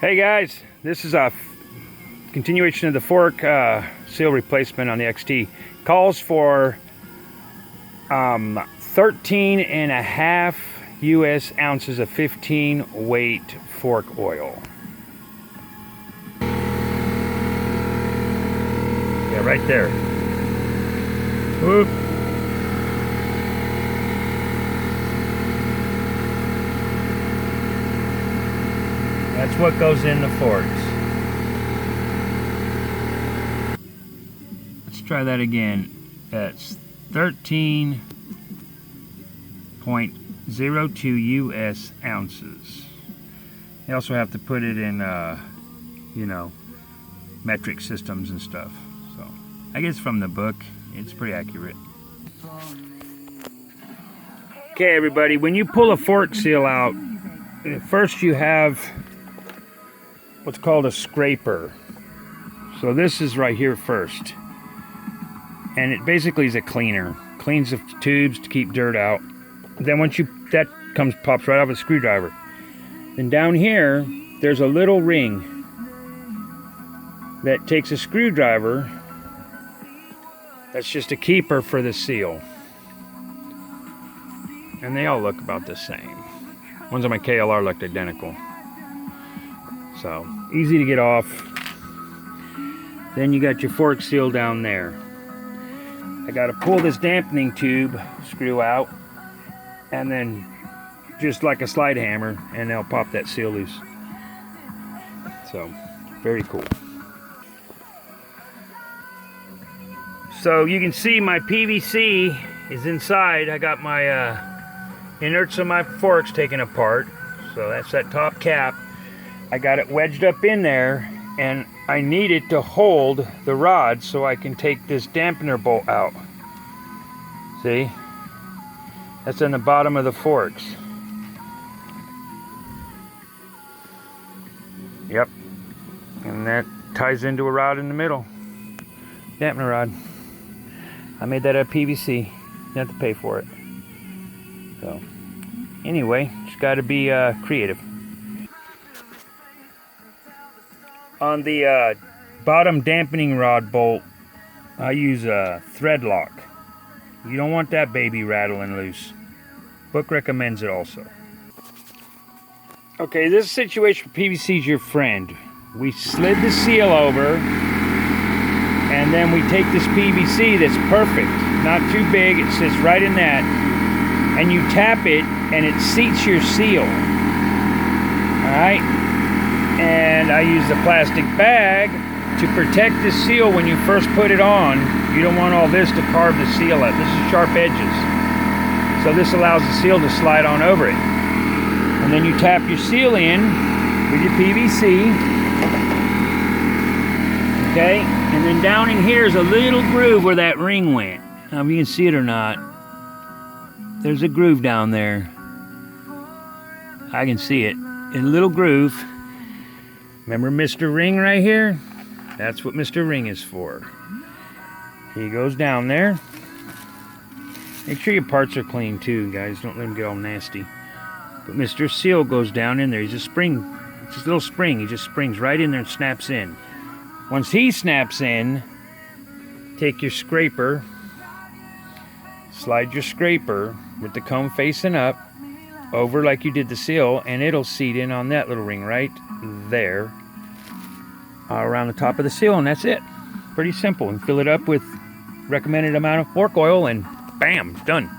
Hey guys, this is a continuation of the fork seal replacement on the XT. Calls for 13 and a half US ounces of 15 weight fork oil. Yeah, right there. Whoop. That's what goes in the forks. Let's try that again. That's 13.02 US ounces. You also have to put it in, metric systems and stuff. So I guess from the book, it's pretty accurate. Okay, everybody, when you pull a fork seal out, first you have what's called a scraper. So this is right here first, and it basically is a cleaner. Cleans the tubes to keep dirt out. Then once that pops right off a screwdriver. Then down here there's a little ring that takes a screwdriver. That's just a keeper for the seal, and they all look about the same. Ones on my KLR looked identical. So, easy to get off. Then you got your fork seal down there. I got to pull this dampening tube screw out, and then just like a slide hammer, and they'll pop that seal loose. So, very cool. So you can see my PVC is inside. I got my inerts of my forks taken apart. So that's that top cap. I got it wedged up in there, and I need it to hold the rod so I can take this dampener bolt out. See? That's on the bottom of the forks. Yep. And that ties into a rod in the middle. Dampener rod. I made that out of PVC. You have to pay for it. So, anyway, just got to be creative. On the bottom dampening rod bolt, I use a thread lock. You don't want that baby rattling loose. Book recommends it also. Okay, this situation for PVC is your friend. We slid the seal over, and then we take this PVC that's perfect, not too big, it sits right in that, and you tap it, and it seats your seal. Alright? And I use the plastic bag to protect the seal when you first put it on. You don't want all this to carve the seal up. This is sharp edges. So this allows the seal to slide on over it. And then you tap your seal in with your PVC. Okay? And then down in here is a little groove where that ring went. Now if you can see it or not, there's a groove down there. I can see it. In a little groove. Remember Mr. Ring right here? That's what Mr. Ring is for. He goes down there. Make sure your parts are clean too, guys. Don't let them get all nasty. But Mr. Seal goes down in there. He's a spring. It's just a little spring. He just springs right in there and snaps in. Once he snaps in, take your scraper, slide your scraper with the comb facing up over like you did the seal, and it'll seat in on that little ring right there around the top of the seal, and that's it. Pretty simple. And fill it up with recommended amount of fork oil, and bam, done.